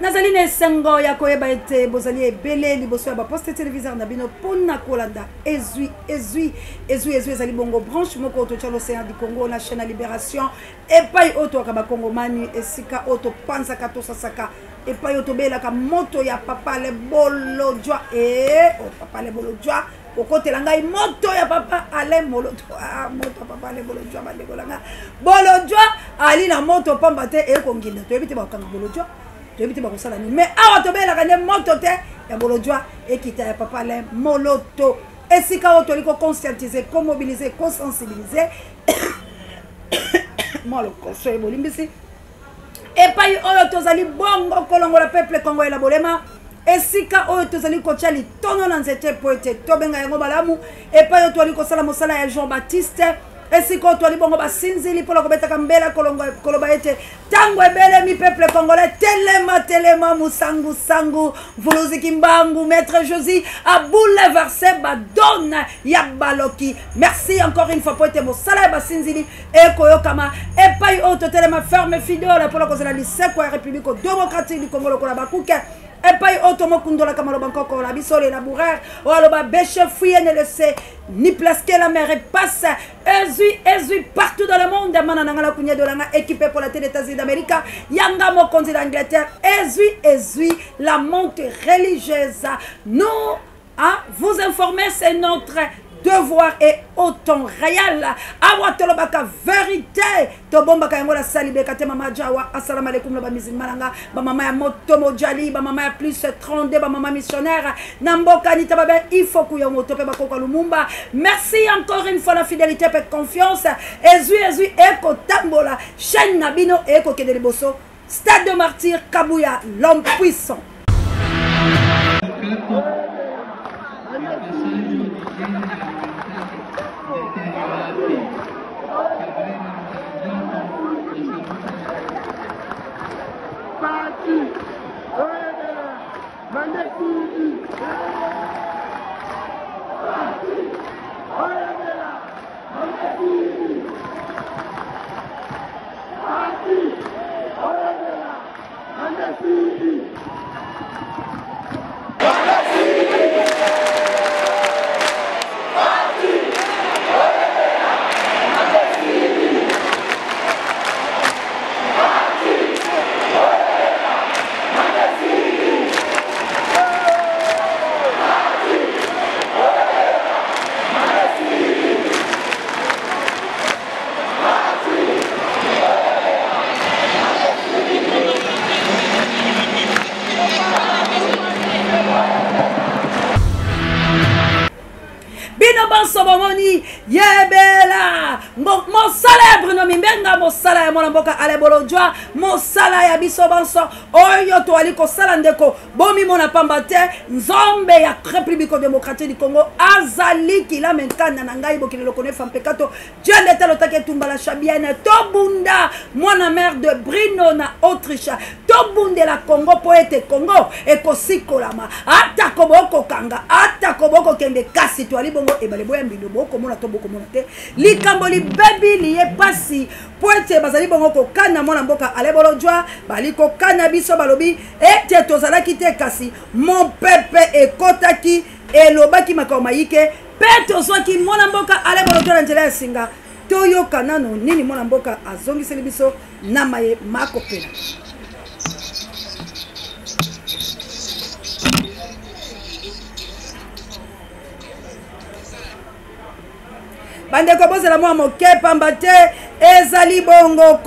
Nazaline Sengo ya koyeba ete bozali ebele liboso ya ba poste téléviseur na bino pona kolanda ezui ezali bongo branche moko ototia l'océan du Congo na chaîne à Libération epai oto akaba Kongomani esika oto panza katosa saka epai oto belaka moto ya papa le bolojwa papa le bolojwa okotela ngai moto ya papa ale moloto moto papa le bolojwa bandegolanga bolojwa ali na moto pamba te ekonginda to ebite ba kanga bolojwa mais awa tobela kane moto te ya bolojwa ekita ya papa le moloto esika oto liko conscientiser mobiliser sensibiliser molo conseil bolimbisi epai oyo tozali bongo kolongola peuple Congo la bolema esika oyo tozali kotia litono na nzete po ete tobenga yango malamu epai oyo tozali kosala mosala ya Jean Baptiste esiko tozali bongo basinzili mpona kobetaka mbela koloba ete tango ebele mi peuple congolais telema musangu vuluziki mbangu maître Josie a bouleversé badone ya baloki. Merci encore une fois po ete mosala ya basinzili ekoyokama epai oyo totelema ferme fidèle mpona kozala liseko ya république démocratique du Congo lokola bakuke epai otomo kundola kama loba nkoko la bisole la bourrère o aloba beche fouye ne le sait ni plasker la mer et passe ezui partout dans le monde manana ngala kunya dolanga équipé pour la télé États-Unis d'Amérique yanga mokonzi d'Angleterre ezui la monte religieuse nous vous informer c'est notre devoir et autant réel awatolobaka vérité to bomba kayango la salibe kate mama jawa assalamu alaikum ba musulmananga ba mama ya moto mojali ba mama ya plus 32 ba mama missionnaire namboka ni tababe il faut que yomoto pe bakoko lumumba. Merci encore une fois la fidélité et confiance ezui eko tambola chaîne nabino eko kedeli boso stade de martyr Kabuya l'homme puissant. Yebela mon célèbre no mimbenga mo sala ya mona mboka ale bolojwa mo sala ya biso banso oyo to ali ko sala ndeko bomi mona pamba te nzombe ya République démocratique du Congo azali kila menkana na ngai bokile lokone fampekato Dieu ndetalo take tumbala chabienne to bunda mwana mère de Brino na Autriche to bunde la Congo poete Congo ekosikolama ata koboko kanga ata koboko kende kasi to ali bongo ebale boya mbido boko mona to boko mona te likambo li baby liye pasi poete bazali bongo ko kana mona mboka ale bolojwa bali ko kana biso balobi ete tozalaki te kasi mon pepe ekotaki elobaki makoma yike pe tozwaki mona mboka ale bolojwa na nzela ya singa toyoka nano nini mona mboka azongiseli biso na maye makopela. Bandeko bozela mwa moke pamba te ezali bongo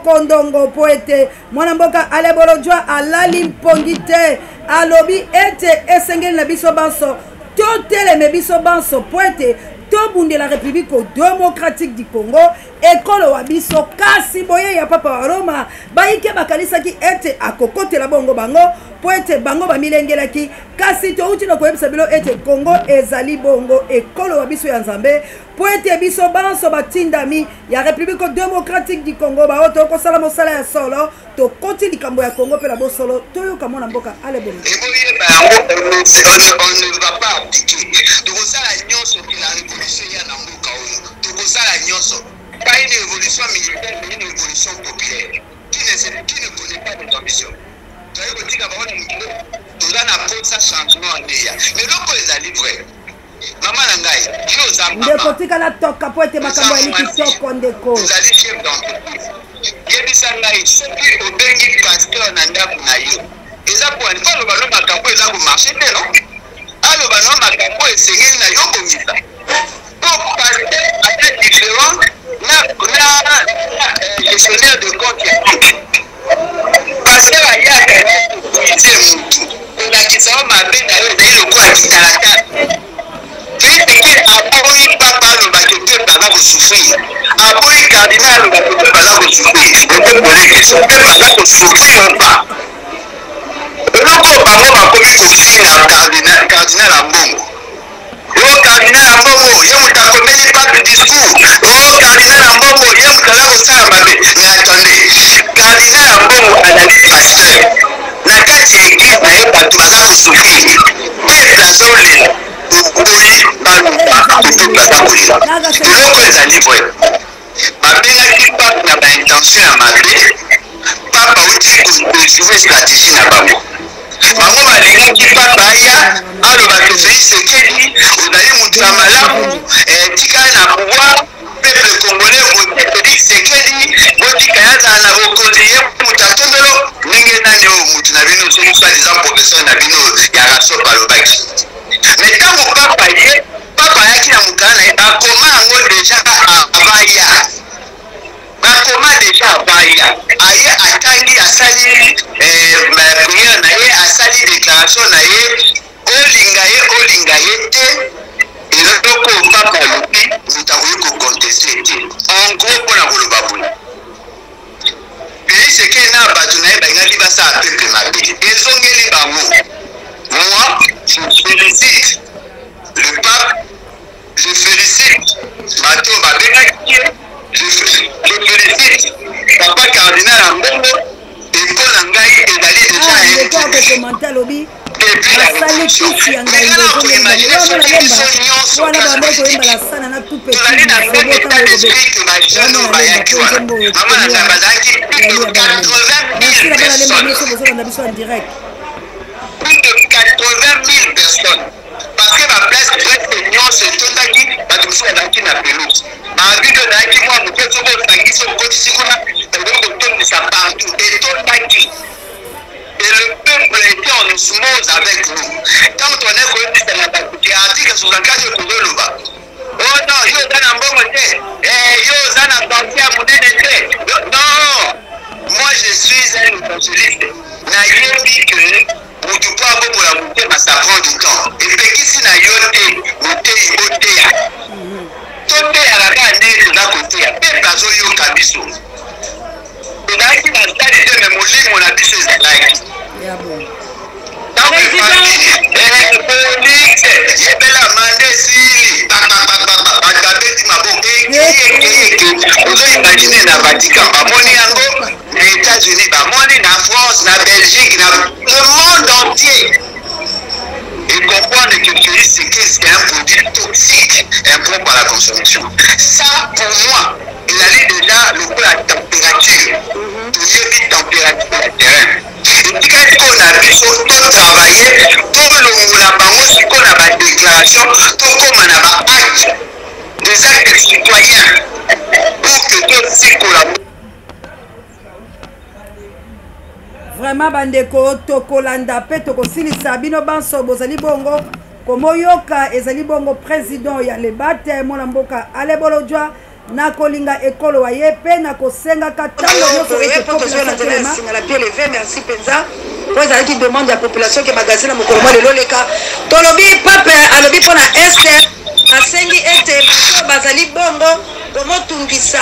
kondongo poete mwana mboka ale bolojwa alali mpongi te alobi ete esengeli na biso banso toteleme biso banso poete tobundi la République démocratique du Congo ekolo wa biso kasi boye ya papa wa Roma baike bakalisaki ete akokotela bongo bango poete bango bamilengelaki kasi touti na koyebisa bilo ete Congo ezali bongo ekolo wa biso ya Nzambe poete biso banso batindami ya République démocratique du Congo baoto kosala mosala ya solo to koti likambo ya Congo pe la bosolo toyoka mona mboka ale bongo. On ne va pas abdiquer. Donc ça la nyonso qui la révolution ya na mboka oyo. Donc ça la nyonso pas une évolution militaire mais une évolution populaire qui ne connaît pas nos ambitions. toye kotika bango na mokili toza na posa changement aneya mais eloko ezali vrai mama na ngai yo oza ndeko tikala toka po ete makambo yali kitoko ndeko ozali chef d'entreprise yebisa ngai soki obengi pasteur na ndako na yo eza poani po aloba no makambo eza komarche te no aloba no makambo esengeli na yo bongisa po pasteur ata différent na gestionnaire de compte ya banque pasteur ayaka koize mutu kolakisa o mabe na yo ezali lokola kitalatata Fils aboyi papa alobaki mpe baza kosouffrir aboyi cardinal alobaki mpe baza kosouffrir ope pose question mpe baza kosouffrir mpa eloko bango bakomi kofinga cardinal ya mbongo o cardinal ya mbongo ye moto akomeli pape discours o cardinal ya mbongo ye moto aza kosala mabe mais attendez cardinal ya mbongo azali pasteur na kati ya eglise na ye bato baza kosouffrir peple azolela okoyi baloba kopepe aza kolela eloko ezali boye babengaki pape na baintention ya mabe papa outi kojoue stratégie na bango bango balingaki papa aya alobaki Félix Tshisekedi ozali moto ya malamu tikali na pouvoir peuple congolais vote Félix Tshisekedi botika yazala na bokonzi ye moto atombelo ndenge nani oyo moto na bino soki soi-disant professeur na bino ya rasop alobaki mais ntango papa ye papa ayaki na mokala na ye bakoma yango deja abaya bakoma deja abaya aye atangi asali priere na ye asali déclaration na ye olinga ye te eloko papa alobi moto akoki koconteste te en gros mpona koloba boye Félix Tshisekedi na bato na ye balingaki basala peuple mabe ezongeli bango moi je félicite le pape je félicite bato babengaki ye je félicite papa cardinal ya mbongo epo na ngai ezali deja tozali na même état d'esprit que bajeune oyo bayaki wana mama na ngai bazalaki plus de 80 000 personnes plus de 80 000 personnes parce que baplace presque nyonso etondaki bato mosusu bazalaki na pelouse babible ezalaki mwa moke soki osangisi okotisi kuna ezali kotondisa partout etondaki et le peuple était en osmose avec nous tant on est koyebisa na bato ke article 64 ekozoloba oh non yo oza na mbongo te yo oza na parti ya monene te non moi je suis un évangéliste nayebi ke motu mpo abongola motema ça prend du temps epekisi na yo te moteyi boteya toteya kaka nde toza koteya pepe azoyoka biso tozalaki na stade te me molimo na biso ezalaki ntango efaki polise yebela mande esili bato babeti maboko ekeyeke ozoimagine na vatican bamoni yango na états-unis bamoni na france na belgique na le monde entier et comprendre que Félix Tshisekedi c'est un produit toxique impropre à la consommation. Ça, pour moi, il allait déjà le coup la température. Tout y température de terrain. Et puis quand on a vu sur tout travailler, tout le monde qu'on a ma déclaration, tout comme on a ma acte des actes citoyens pour que tout s'y collabore. Vraiment bandeko tokolanda pe tokosilisa bino banso bozali bongo komoyoka ezali bongo président ya lebate mwana mboka Alebolojwa na kolinga ekolo wa ye pe na kosenga katango nyonso ete population la pied levé merci penza po ezali ki demande ya population ke magazine mokolo mwa lelo leka tolobi pape alobi mpona este asengi ete bazali bongo komotungisa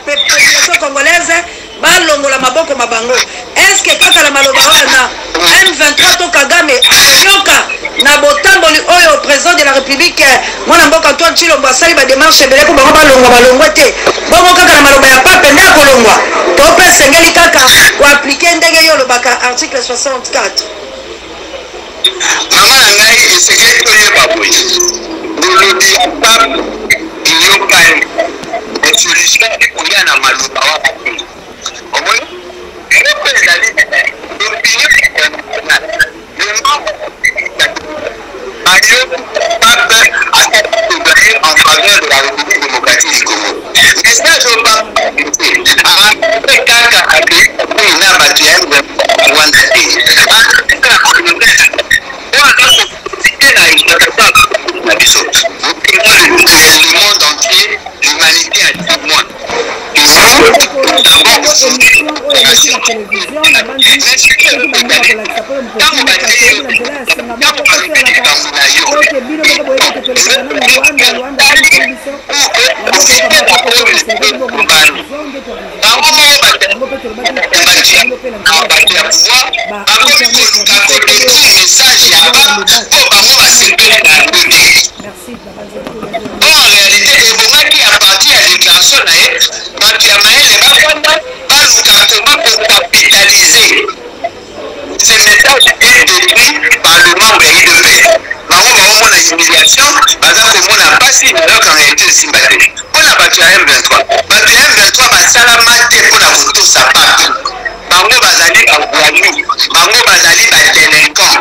population congolaise balongola maboko mabango est-ce que kaka na maloba wana M23 to Kagame ayoka na botamboli oyo président de la République mwana mboka Antoine Tshilombo asali ba démarche ebele ko bango balongwa te bongo kaka na maloba ya pape nde akolongwa to pe sengeli kaka koaplike ndenge yo lobaka article 64 mama na ngai esengeli toyeba boye bolobi ya pape eyokani esolution ekoya na maloba wana te omoni eloko ezali En réalité, ebongaki à partir ya déclaration na ye bato ya mayele bafanda baluka comment pour capitaliser ce message est détruit par le membre ya IDP. Bango baomona humiliation baza komona mpasi alors en réalité esimba te mpona bato ya M23. Bato ya M23 basalama te mpona kotosa pape. Bango bazali bavoyou, bango bazali badelinquant.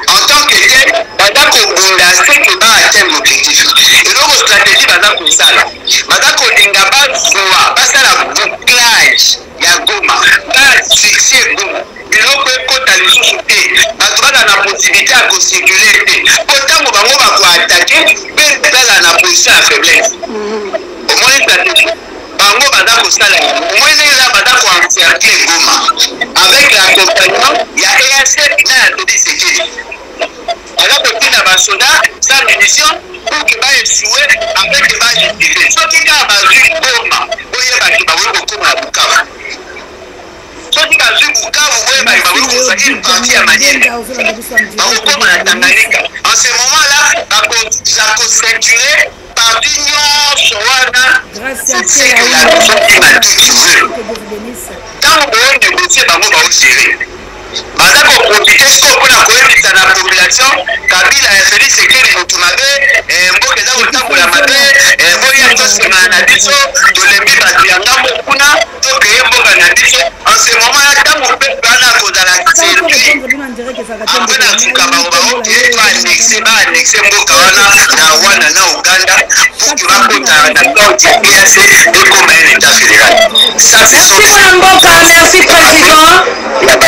En tant que tel, baza kobunda seke baatteindre l'objectif. Eloko stratégie baza kosala baza kolinga bazwa basala bouclage ya Goma basuccès Goma biloko ekota lisusu te bato baza na possibilité ya kocircule te po ntango bango bakoatake mpe bazala na position ya faiblesse. Omoni stratégie bango baza kosala mweneza baza koencercle Goma avec l'accompagnement ya EAC na ya Todi Sekedi. baza kotina basoda sans munition pour que baesue après que bajustife soki kaka bazwi Goma oyebaki bakoki kokoma na Bukavu. Soki bazwi Bukavu oyebaki bakoki kozwa une partie ya Manyele bakokoma na Tanganyika. En ce moment là bakoceinture parti nyonso wana c'est que la soki matiki veut ntango boonégocier bango baogere baza koprofite siko mpona koyebisa na population Kabila ya Félix Tshisekedi motu mabe mboka eza kotambola mabe boya tosengana na biso tolembi bato ya ngambo kuna tokeye mboka na biso. En ce moment ya ntango mpe bana kozala servi apres na suka bango baoke baanexe mboka wana na Rwanda na Uganda pour que bakota na corde ya EAC ekoma un état fédéral. Merci mwana mboka, merci président.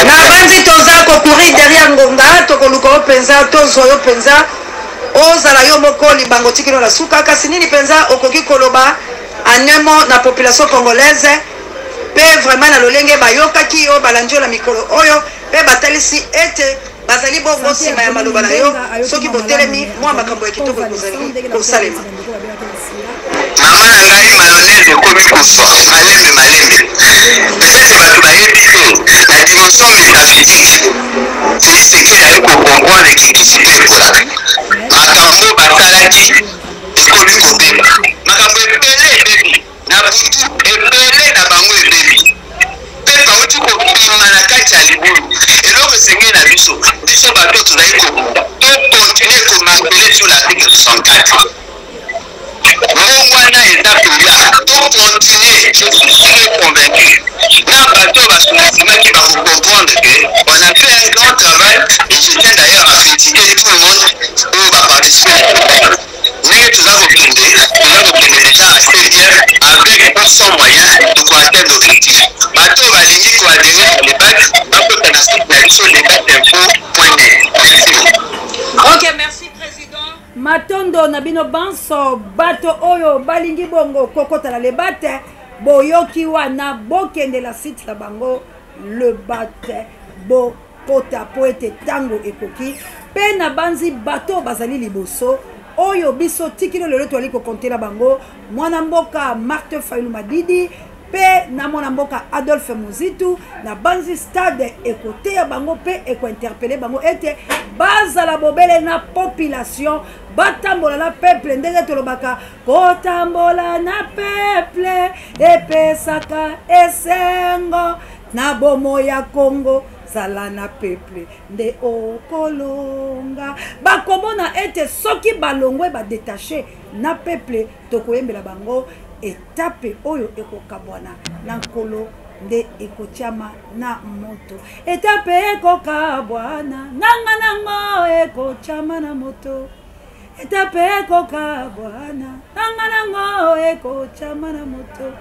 Na bandi toza kokourir derrière ngonga tokoluka yo mpenza tozwa yo mpenza ozala yo moko libango tikino na suka kasi nini mpenza okoki koloba anemo na population congolaise pe vraiment na lolenge bayokaki yo balandi yo na mikolo oyo pe batalisi ete bazali bongo nsima ya maloba na yo soki botelemi mwa makambo ya kitoko kozali kosalema. Mama na ngai mayonnaise ekomi kozwa malembe peut-être bato bayebi te na dimension métaphysique Félix Tshisekedi aye kocomprendre kikisi mpe ekolaka makambo basalaki ekomi kobeba makambo ebele ebebi na butu ebele na bango ebebi mpe bauti kobima na kati ya libulu. Eloko esengeli na biso bato tozali kobunda tokontinue komartele sur l'article 64 wana étape ya tokontinue. Je suis sûr et convaincu na bato basonasimaki bakocomprendre que on a fait un grand travail et je tiens d'ailleurs à féliciter tout le monde oyo baparticipe ndenge toza kokende déjà assez bien avec sans moyen tokoatteindre l'objectif. Bato balingi koadere na lebate bakota na site na biso lebateinfo.net. Merci beaucoup. Ok, merci président. Matondo na bino banso bato oyo balingi bongo kokota na lebate boyoki wana bokende la site na bango le bate bo kota po ete tango ekoki pe na banzi bato bazali liboso oyo biso tikino lelo toali kokontela bango mwana mboka Martin Fayulu Madidi pe na mwana mboka Adolphe Muzitu na banzi stade ekote ya bango pe eko interpeller bango ete bazala bobele na population batambola na peuple ndenge tolobaka kotambola na peuple epesaka esengo na bomo ya Congo zala na peuple nde okolonga bakomona ete soki balongwe badetache na peuple tokoyembela bango etape oyo ekokabwana na nkolo nde ekotiama na moto etape ekokabwana nanga nango ekotiama na moto etape ekokabwana nanga nango ekotiama na moto.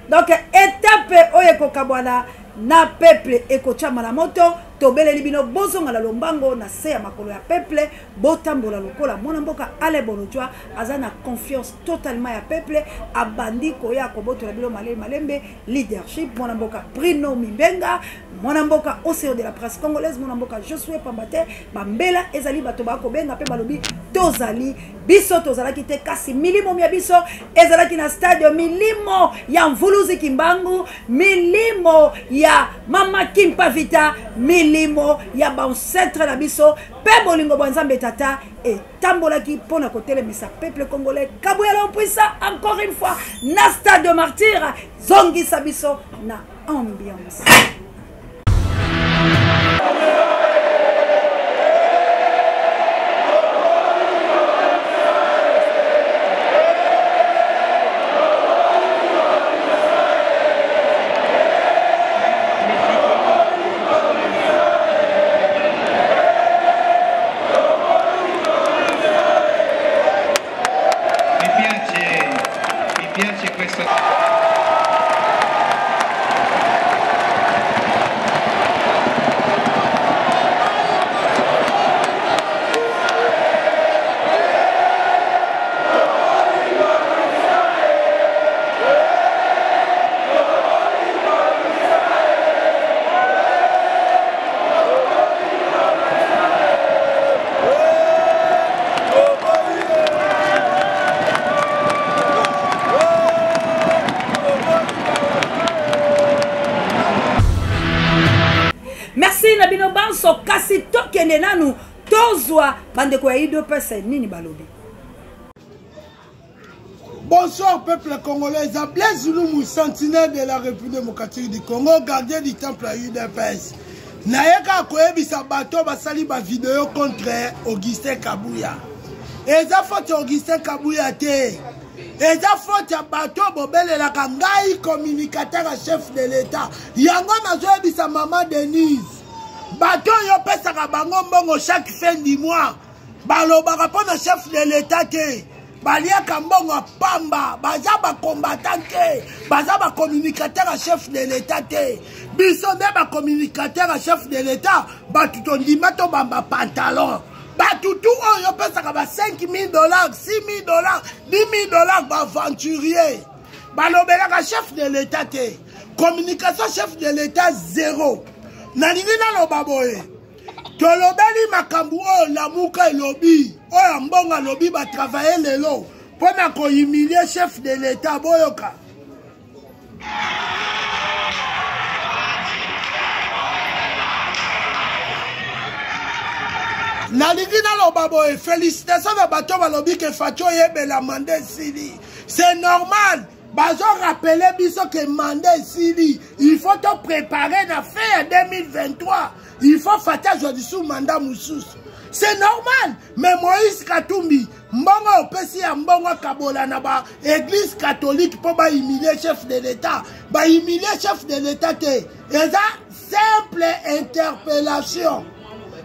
Donc etape oyo ekokabwana na peuple ekotiama na moto tobeleli bino bozonga na lombango na se ya makolo ya peuple botambola lokola mwana mboka Ale Bolojwa aza na confiance totalement ya peuple abandi koya kobotola bino malembe leadership mwana mboka Bruno Mimbenga Mwanamboka océan de la presse congolaise Mwanamboka Josué Pambate bambela ezali bato bako benga pe balobi tozali biso tozalaki te kasi milimo ya biso ezalaki na stade milimo ya Mvuluzi Kimbangu milimo ya Mama Kimpa Vita milimo ya bancentre na biso pe bolingo bwa Nzambe tata et tambolaki pona kotelemisa peuple congolais Kabuya Lompuisa encore une fois na stade de martyr zongi sabiso na ambiance. So kasi tokende nanu tozwa bandeko ya IDPS nini balobi. Bonsoir peuple congolais, Blaise Zulumu, sentinelle de la République démocratique du Congo, gardien du temple à UDPS. Nayeka koyebisa bato basali ba vidéo contre Augustin Kabuya. Eza faute Augustin Kabuya te. Eza faute bato bobele la kangai communicateur chef de l'État. Yango nazoyebisa Maman Denise. Bato yo pesaka bango mbongo chaque fin du mois. Balobaka pona chef de l'État te. Baliaka mbongo pamba. Baza ba combattant te. Baza ba communicateur chef de l'État te. Biso nde ba communicateur chef de l'État. Batuto ndima to bamba pantalon. Batutu yo pesaka ba $5,000, $6,000, $10,000 ba aventurier. Balobelaka chef de l'État te. Communication chef de l'État zéro. Naningi na loba boye tolobeli makambu o lamuka elobi oya mbonga lobi ba travailler lelo pona ko humilier chef de l'État boyoka naningi na loba boye félicitations à bato balobi ke Facho yebela mandé sili c'est normal. Bazo rappeler biso que mandat ici, il faut te préparer à faire 2023. Il faut faire aujourd'hui sous mandat moussous. C'est normal. Mais Moïse Katumbi, mbongo opesi ya mbongo kabola na ba église catholique pour ba humilier chef de l'État. Ba humilier chef de l'État te. Et ça, simple interpellation.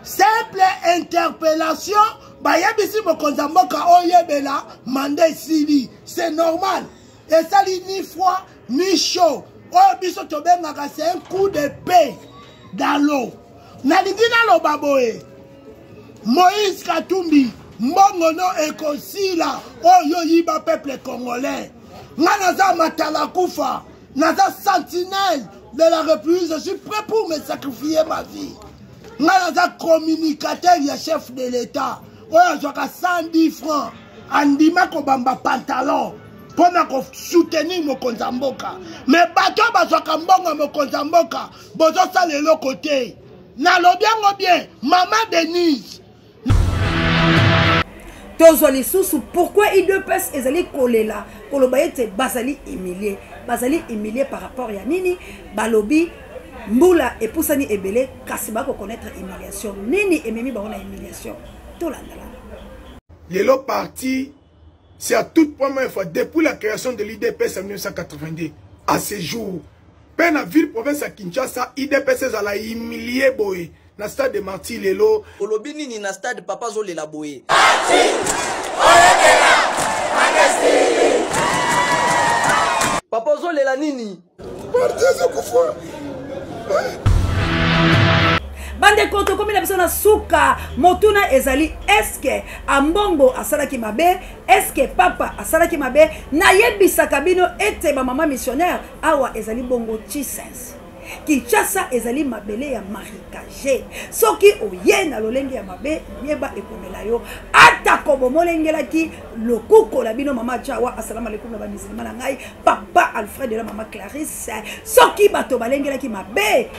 Simple interpellation. Ba yebisi mokonza mboka oyebela mandat ici. C'est normal. Et ça ni froid ni chaud. Oh biso tobengaka c'est un coup de paix dans l'eau. Nalingi na lo baboe. Moïse Katumbi mbongo no ekosila oyo yiba peuple congolais. Nga naza matala kufa, naza sentinelle de la République, je suis prêt pour me sacrifier ma vie. Nga naza communicateur ya chef de l'État. Oyo zoka 110 francs. Andima ko bamba pantalon. Pour soutenir mon konzamboka. Mais bato bazwaka mbongo mon konzamboka. Bozo sale le côté. Na lo bien, Maman Denise. Tozoli susu, pourquoi IDPS ezali kolela? Kolobayete bazali humilié. Bazali humilié par rapport à Nini, balobi, mbula et poussani ebele, kasiba ko connaître humiliation. Nini et memi baona humiliation. Tolandala. L'élo parti. C'est à toute première fois, depuis la création de l'IDPS en 1982, à ce jour, dans la ville province à Kinshasa, IDPS a humilié boy. Dans le stade de Marty Lelo. Olobini ni na stade Papa Zole la boye. Papa Zole la nini? Bande koto komi na bisona suka motuna ezali eske ambongo asalaki mabe eske papa asalaki mabe na yebisa kabino ete ba mama missionnaire awa ezali bongo chisens Kinshasa ezali mabele ya marikage soki oye na lolenge ya mabe yeba ekomela yo ata kobomolengelaki lokuko la bino mama Jawa assalamu alaikum na bamisilima na ngai papa Alfred de la mama Clarisse soki bato balengelaki mabe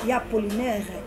ya Polinaire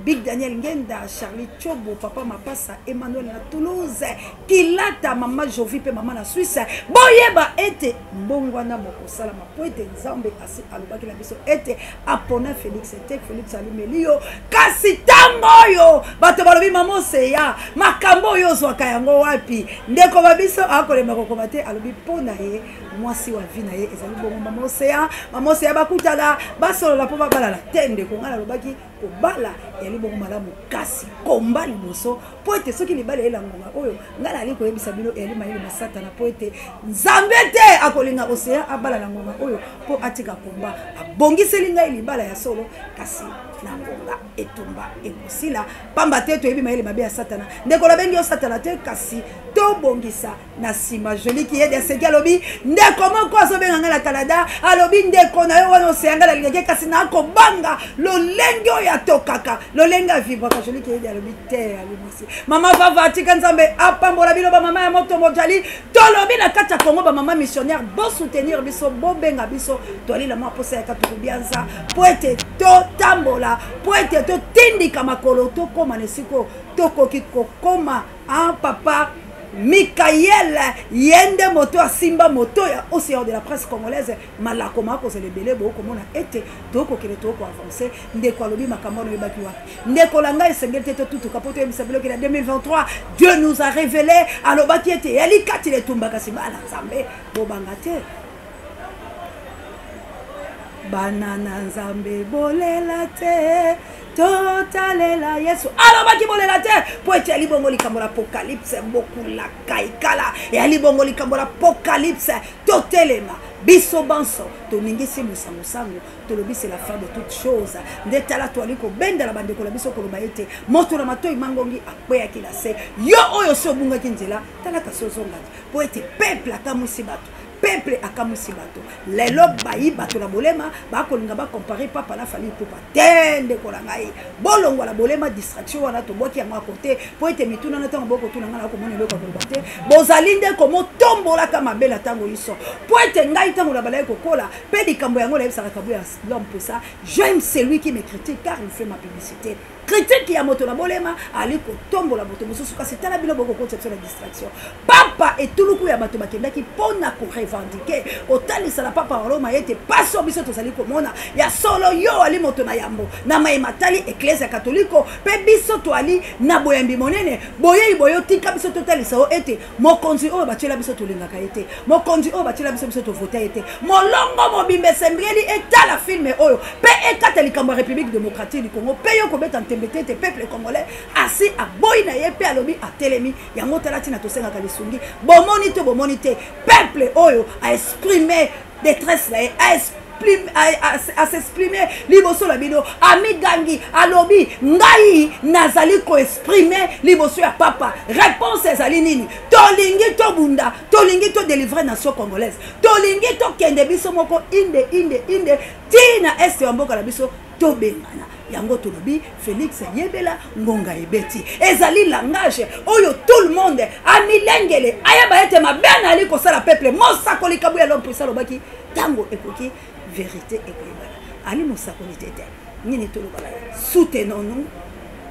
Big Daniel Ngenda, Charlie Chobo, Papa Mapassa, Emmanuel na Toulouse, Kilata, Maman Jovi, Maman na Suisse, Boyeba ete Mbongwana Mokosala, ma poete Nzambe, Asi Alubaki la biso, ete Apona Félix, ete Félix Alumelio, Kasitango yo, Bato Balobi Mamo Seya, Makambo yo zwaka yango wapi, Ndeko babiso, Akole Makokomate, Alubi Pona ye, Mwasi wa vina ye, Ezali Bongo Mamo Seya Bakutala, Basolo la Poma Bala, Tende, Kongala Lubaki, Kobala, Yali Bongo Malamu, Kasi, Komba Liboso, Poete, Soki Libale Elangonga, Oyo, Ngala Aliko Ebi Sabino, Yali Maïli Masata, na Poete, Nzambete, Akolinga Osea, Abala Langonga, Oyo, Po Atika Komba, Abongi Selinga Ilibala ya Solo, Kasi, Nangonga, Etumba, Ekosila, Pamba Teto, Ebi Maïli Mabea Satana, Ndekola Bengi Satana, Te, Kasi, To Bongisa, Nasima, Joli qui est de Seki Alobi, Ndeko Moko Asobenga la Canada, Alobi Ndeko na Yo, Oseanga, la Ligue, Kasi, Nako Banga, Lolengyo ya Tokaka, Lolenga Vibra, Joli qui est de Alobi, Te, Alobi, Maman Vava, Tikanzambe, Apambola Bilo, Maman ya Moto Mojali, Tolobi na Kacha Kongo, Maman missionnaire, bon soutenir Biso, bon benga Biso, Toli la Mwa Posa ya Katuku Bianza, Poete, To Tambola, Poete, To Tindi Kamakolo, To Koma Nesiko, Toko Kiko Koma, Papa, Mikael Yende moto a Simba moto ya océan de la presse congolaise malakoma ko le belé bo komona ete toko kele toko avancer ndeko alobi makambo no yebaki wa ndeko langa esengete to tout kapoto ya bisabelo ke 2023 Dieu nous a révélé alobaki ete yali kati le tumbaka simala nzambe bo bangate banana nzambe bolela te totalela Yesu alobaki bolela te po ete ali bongo likambo la apocalypse beaucoup la kaikala et ali bongo likambo la apocalypse totelema biso banso toningisi musango tolobi c'est la fin de toute chose ndetala to aliko benda la bandeko la biso koloba ete moto na matoi mangongi akweya kilase yo oyo so bunga kinzela tala kasozonga po ete peuple akamusi bato peuple akamusi bato lelo bayi bato na bolema ba kolinga ba comparer papa na fali popa tende kolangai bolongo la bolema distraction wana to boki ya côté po ete mituna na tango boko tuna ngala ko mona loko ko bate bozalinde ko motombola kama bela tango iso po ete ngai tango la balaye kokola pe dikambo yango la ebisaka kabu ya l'homme pour ça j'aime celui qui me critique car il fait ma publicité critique ya moto na bolema ali ko tombola moto mususu kasi tala bilo boko conception la distraction papa et tuluku ya bato bakendaki pona ko revendiquer otalisa la papa Roma yete paso biso tozali komona ya solo yo ali moto na yambo na maimatali ecclesia catholique pe biso to ali na boyambi monene boyo tika biso totalisa o ete mokonzi oyo bachela biso tolingaka ete mokonzi oyo bachela biso to voter ete molongo mobimbe sembreli etala filme oyo pe ekata likambo ya République démocratique du Congo pe yo ko beta tes peuples congolais assis à boy na yepe alobi a telemi yango talati na tosenga kalisungi bomoni te peuple oyo a exprimer détresse là à s'exprimer liboso la bino ami gangi alobi ngai nazali ko exprimer liboso ya papa réponse ezali nini tolingi to bunda tolingi to délivrer nation congolaise tolingi to kende biso moko inde tina est ya mboka la biso to bengana yango tolobi Félix yebela ngonga ebeti ezali langage oyo tout le monde amilengele ayaba ete mabena ali ko sala peuple mosako likabu ya l'homme pour ça lobaki tango ekoki vérité ekoyebala ali mosako litete nini tolobala soutenons-nous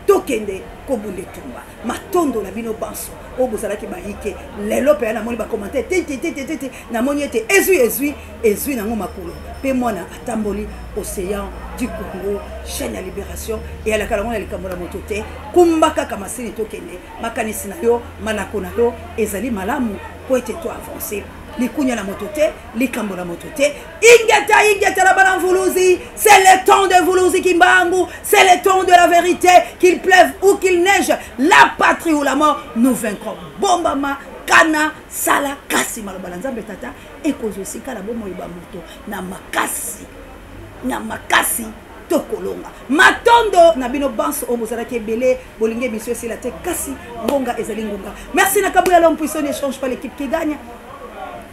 tokende kobunde tumba matondo la bino banso o bozalaki bahike lelo pe na moni ba commenter tete na moni ete ezui nango makolo pe mwana atamboli océan du Congo chaîne ya libération et ala kala mona likambo la motote kumbaka kama sini tokende makanisi na yo manako na yo ezali malamu po ete to avancer likunya la motote likambo la motote ingeta la balanvuluzi c'est le temps de Vuluzi Kimbangu c'est le temps de la vérité qu'il pleuve ou qu'il neige la patrie ou la mort nous vaincrons bombama kana sala kasi malobala nzambe tata ekozosika la bomo iba moto na makasi tokolonga matondo na bino banso omozala ke belé bolinge monsieur c'est la te kasi ngonga ezali ngonga merci na kabuya l'homme puissant ne change pas l'équipe qui gagne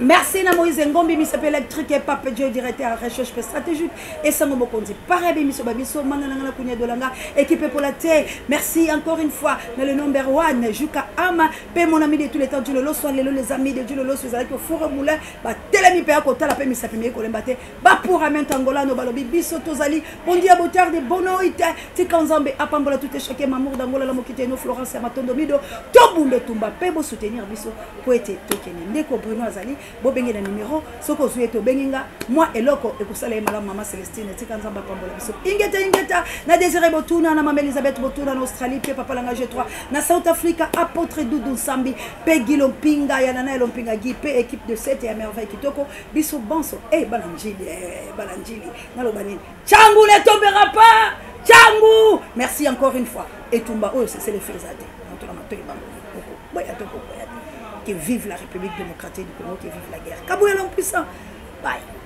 Merci na Moïse Ngombi, Miss électrique et Pape Dieu, directeur recherche stratégique et Sango Mokonzi. Pareil, Miss Babiso, Manananga Kounia Dolanga, équipé pour la terre. Merci encore une fois, dans le number 1, Juka Ama, Pé mon ami de tous les temps, du Lolo, soit les amis de Dieu Lolo, soit avec le four moulin, bah, Telemi Péa Kota, la Pé Miss Apimé Kolembate, bah pour Amen Tangola, no Balobi, Biso Tozali, bon dia botard de Bonoïte, Tikanzambe, Apambola, tout est choqué, Mamour d'Angola, la Mokite, no Florence, Amatondomido, Tobumbe Tumba, Pebo soutenir Biso, Poète, Tokene, Ndeko Bruno Azali. Bobengé le numéro, soko zueto benginga, moi et loko et kusala et madame maman Célestine, tikanzamba pambola biso. Ingeta, na Désiré Botuna, na maman Elisabeth Botuna en Australie, pe papa langa G3, na South Africa, apôtre Doudou Sambi, pe Gilompinga, yanana Lompinga Gi, pe équipe de 7 et à merveille kitoko, biso banso, balanjili, na lobani. Tchangou ne tombera pas, Tchangou! Merci encore une fois. Et Tumba, oh, c'est les faisades. Que vive la République démocratique du Congo, que vive la guerre. Kabouya l'homme puissant. Bye.